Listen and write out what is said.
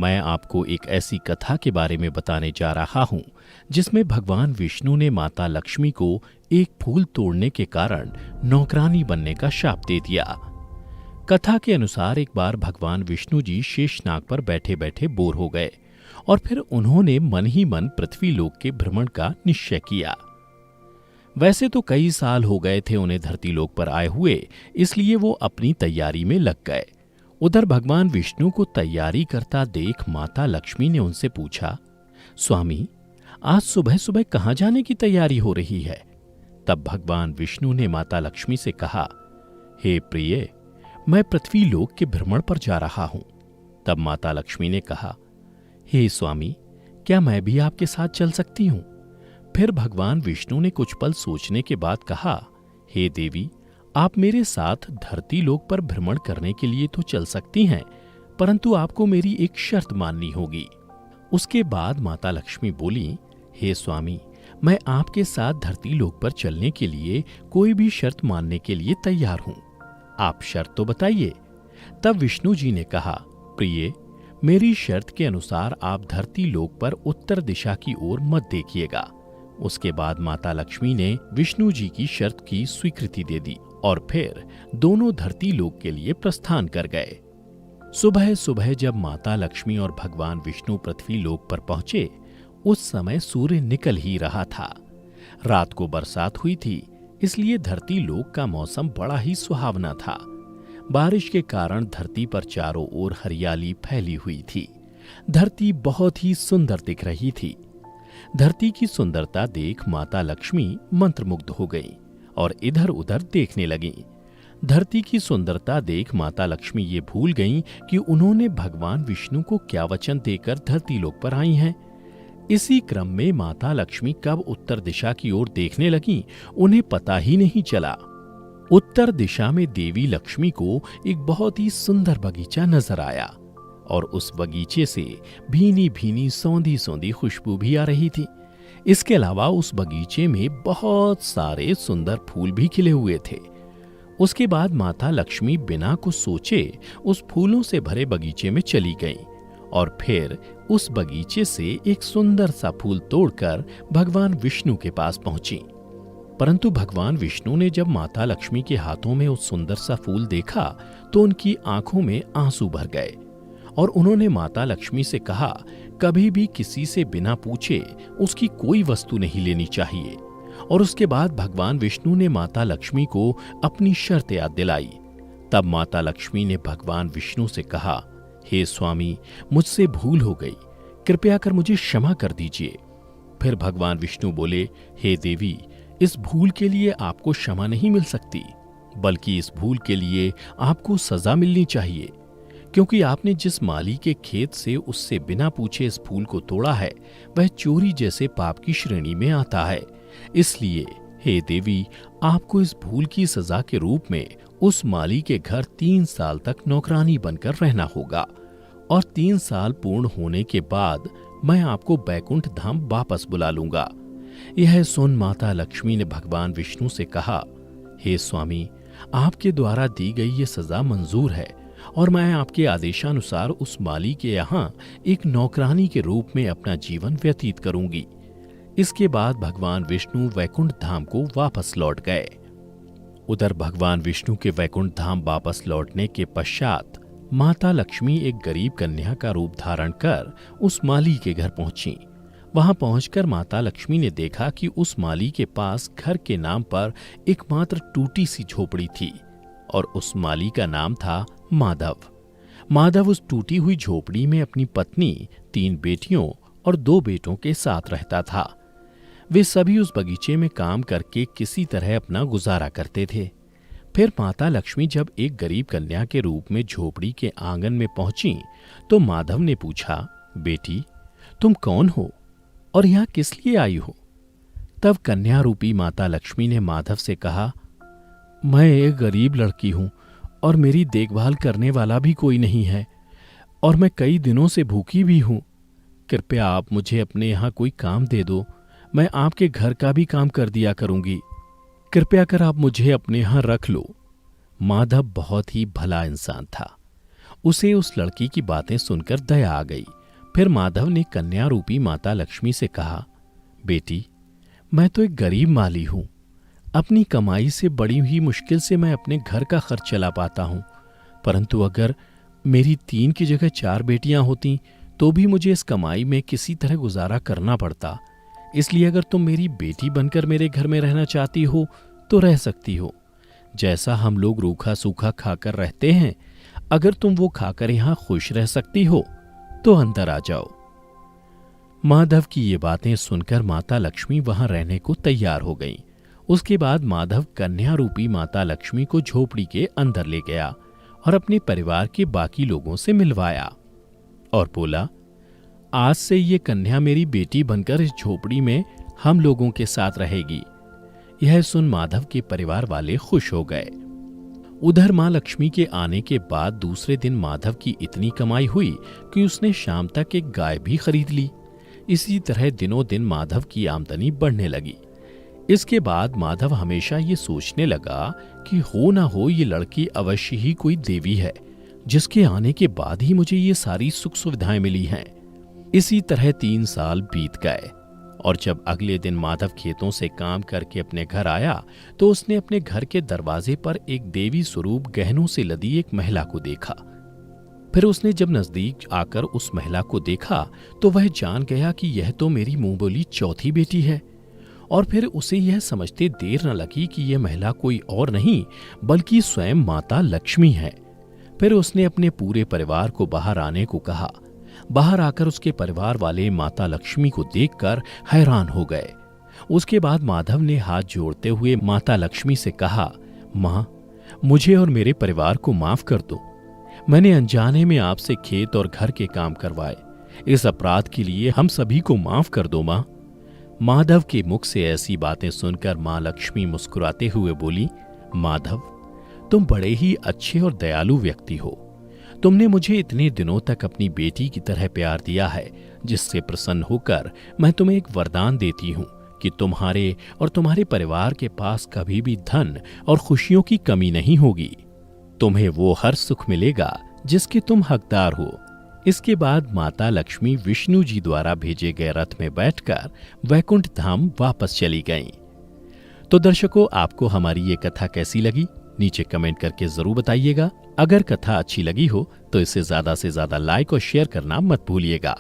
मैं आपको एक ऐसी कथा के बारे में बताने जा रहा हूं जिसमें भगवान विष्णु ने माता लक्ष्मी को एक फूल तोड़ने के कारण नौकरानी बनने का शाप दे दिया। कथा के अनुसार एक बार भगवान विष्णु जी शेषनाग पर बैठे बैठे बोर हो गए और फिर उन्होंने मन ही मन पृथ्वी लोक के भ्रमण का निश्चय किया। वैसे तो कई साल हो गए थे उन्हें धरती लोक पर आए हुए, इसलिए वो अपनी तैयारी में लग गए। उधर भगवान विष्णु को तैयारी करता देख माता लक्ष्मी ने उनसे पूछा, स्वामी, आज सुबह सुबह कहाँ जाने की तैयारी हो रही है? तब भगवान विष्णु ने माता लक्ष्मी से कहा, हे प्रिय, मैं पृथ्वी लोक के भ्रमण पर जा रहा हूं। तब माता लक्ष्मी ने कहा, हे स्वामी, क्या मैं भी आपके साथ चल सकती हूं? फिर भगवान विष्णु ने कुछ पल सोचने के बाद कहा, हे देवी, आप मेरे साथ धरती लोक पर भ्रमण करने के लिए तो चल सकती हैं, परंतु आपको मेरी एक शर्त माननी होगी। उसके बाद माता लक्ष्मी बोली, हे स्वामी, मैं आपके साथ धरती लोक पर चलने के लिए कोई भी शर्त मानने के लिए तैयार हूं। आप शर्त तो बताइए। तब विष्णु जी ने कहा, प्रिय, मेरी शर्त के अनुसार आप धरती लोक पर उत्तर दिशा की ओर मत देखिएगा। उसके बाद माता लक्ष्मी ने विष्णु जी की शर्त की स्वीकृति दे दी और फिर दोनों धरती लोक के लिए प्रस्थान कर गए। सुबह सुबह जब माता लक्ष्मी और भगवान विष्णु पृथ्वी लोक पर पहुंचे, उस समय सूर्य निकल ही रहा था। रात को बरसात हुई थी, इसलिए धरती लोक का मौसम बड़ा ही सुहावना था। बारिश के कारण धरती पर चारों ओर हरियाली फैली हुई थी। धरती बहुत ही सुंदर दिख रही थी। धरती की सुंदरता देख माता लक्ष्मी मंत्रमुग्ध हो गईं और इधर उधर देखने लगीं। धरती की सुंदरता देख माता लक्ष्मी ये भूल गईं कि उन्होंने भगवान विष्णु को क्या वचन देकर धरती लोक पर आई हैं। इसी क्रम में माता लक्ष्मी कब उत्तर दिशा की ओर देखने लगीं, उन्हें पता ही नहीं चला। उत्तर दिशा में देवी लक्ष्मी को एक बहुत ही सुंदर बगीचा नजर आया और उस बगीचे से भीनी भीनी सौंधी सौंधी खुशबू भी आ रही थी। इसके अलावा उस बगीचे में बहुत सारे सुंदर फूल भी खिले हुए थे। उसके बाद माता लक्ष्मी बिना कुछ सोचे उस फूलों से भरे बगीचे में चली गईं और फिर उस बगीचे से एक सुंदर सा फूल तोड़कर भगवान विष्णु के पास पहुंची। परंतु भगवान विष्णु ने जब माता लक्ष्मी के हाथों में उस सुंदर सा फूल देखा तो उनकी आंखों में आंसू भर गए और उन्होंने माता लक्ष्मी से कहा, कभी भी किसी से बिना पूछे उसकी कोई वस्तु नहीं लेनी चाहिए। और उसके बाद भगवान विष्णु ने माता लक्ष्मी को अपनी शर्त याद दिलाई। तब माता लक्ष्मी ने भगवान विष्णु से कहा, हे स्वामी, मुझसे भूल हो गई, कृपया कर मुझे क्षमा कर दीजिए। फिर भगवान विष्णु बोले, हे देवी, इस भूल के लिए आपको क्षमा नहीं मिल सकती, बल्कि इस भूल के लिए आपको सजा मिलनी चाहिए, क्योंकि आपने जिस माली के खेत से उससे बिना पूछे इस फूल को तोड़ा है, वह चोरी जैसे पाप की श्रेणी में आता है। इसलिए हे देवी, आपको इस भूल की सजा के रूप में उस माली के घर 3 साल तक नौकरानी बनकर रहना होगा और 3 साल पूर्ण होने के बाद मैं आपको बैकुंठ धाम वापस बुला लूंगा। यह सुन माता लक्ष्मी ने भगवान विष्णु से कहा, हे स्वामी, आपके द्वारा दी गई ये सजा मंजूर है और मैं आपके आदेशानुसार उस माली के यहाँ एक नौकरानी के रूप में अपना जीवन व्यतीत करूंगी। इसके बाद भगवान विष्णु वैकुंठ धाम को वापस लौट गए। उधर भगवान विष्णु के वैकुंठ धाम वापस लौटने के पश्चात माता लक्ष्मी एक गरीब कन्या का रूप धारण कर उस माली के घर पहुंची। वहां पहुंचकर माता लक्ष्मी ने देखा कि उस माली के पास घर के नाम पर एकमात्र टूटी सी झोपड़ी थी और उस माली का नाम था माधव। माधव उस टूटी हुई झोपड़ी में अपनी पत्नी, 3 बेटियों और 2 बेटों के साथ रहता था। वे सभी उस बगीचे में काम करके किसी तरह अपना गुजारा करते थे। फिर माता लक्ष्मी जब एक गरीब कन्या के रूप में झोपड़ी के आंगन में पहुंची तो माधव ने पूछा, बेटी, तुम कौन हो और यहाँ किस लिए आई हो? तब कन्या रूपी माता लक्ष्मी ने माधव से कहा, मैं एक गरीब लड़की हूं और मेरी देखभाल करने वाला भी कोई नहीं है और मैं कई दिनों से भूखी भी हूं। कृपया आप मुझे अपने यहाँ कोई काम दे दो, मैं आपके घर का भी काम कर दिया करूंगी। कृपया कर आप मुझे अपने यहाँ रख लो। माधव बहुत ही भला इंसान था। उसे उस लड़की की बातें सुनकर दया आ गई। फिर माधव ने कन्या रूपी माता लक्ष्मी से कहा, बेटी, मैं तो एक गरीब माली हूं। अपनी कमाई से बड़ी ही मुश्किल से मैं अपने घर का खर्च चला पाता हूं, परंतु अगर मेरी 3 की जगह 4 बेटियां होती तो भी मुझे इस कमाई में किसी तरह गुजारा करना पड़ता। इसलिए अगर तुम मेरी बेटी बनकर मेरे घर में रहना चाहती हो तो रह सकती हो। जैसा हम लोग रूखा सूखा खाकर रहते हैं, अगर तुम वो खाकर यहां खुश रह सकती हो तो अंदर आ जाओ। माधव की ये बातें सुनकर माता लक्ष्मी वहां रहने को तैयार हो गईं। उसके बाद माधव कन्या रूपी माता लक्ष्मी को झोपड़ी के अंदर ले गया और अपने परिवार के बाकी लोगों से मिलवाया और बोला, आज से ये कन्या मेरी बेटी बनकर इस झोपड़ी में हम लोगों के साथ रहेगी। यह सुन माधव के परिवार वाले खुश हो गए। उधर मां लक्ष्मी के आने के बाद दूसरे दिन माधव की इतनी कमाई हुई कि उसने शाम तक एक गाय भी खरीद ली। इसी तरह दिनों दिन माधव की आमदनी बढ़ने लगी। इसके बाद माधव हमेशा ये सोचने लगा कि हो ना हो ये लड़की अवश्य ही कोई देवी है, जिसके आने के बाद ही मुझे ये सारी सुख सुविधाएं मिली हैं। इसी तरह 3 साल बीत गए और जब अगले दिन माधव खेतों से काम करके अपने घर आया तो उसने अपने घर के दरवाजे पर एक देवी स्वरूप गहनों से लदी एक महिला को देखा। फिर उसने जब नजदीक आकर उस महिला को देखा तो वह जान गया कि यह तो मेरी मुंह बोली चौथी बेटी है। और फिर उसे यह समझते देर न लगी कि यह महिला कोई और नहीं बल्कि स्वयं माता लक्ष्मी है। फिर उसने अपने पूरे परिवार को बाहर आने को कहा। बाहर आकर उसके परिवार वाले माता लक्ष्मी को देखकर हैरान हो गए। उसके बाद माधव ने हाथ जोड़ते हुए माता लक्ष्मी से कहा, मां, मुझे और मेरे परिवार को माफ कर दो। मैंने अनजाने में आपसे खेत और घर के काम करवाए। इस अपराध के लिए हम सभी को माफ कर दो मां। माधव के मुख से ऐसी बातें सुनकर मां लक्ष्मी मुस्कुराते हुए बोली, माधव, तुम बड़े ही अच्छे और दयालु व्यक्ति हो। तुमने मुझे इतने दिनों तक अपनी बेटी की तरह प्यार दिया है, जिससे प्रसन्न होकर मैं तुम्हें एक वरदान देती हूं कि तुम्हारे और तुम्हारे परिवार के पास कभी भी धन और खुशियों की कमी नहीं होगी। तुम्हें वो हर सुख मिलेगा जिसके तुम हकदार हो। इसके बाद माता लक्ष्मी विष्णु जी द्वारा भेजे गए रथ में बैठकर वैकुंठ धाम वापस चली गईं। तो दर्शकों, आपको हमारी ये कथा कैसी लगी? नीचे कमेंट करके जरूर बताइएगा। अगर कथा अच्छी लगी हो तो इसे ज्यादा से ज्यादा लाइक और शेयर करना मत भूलिएगा।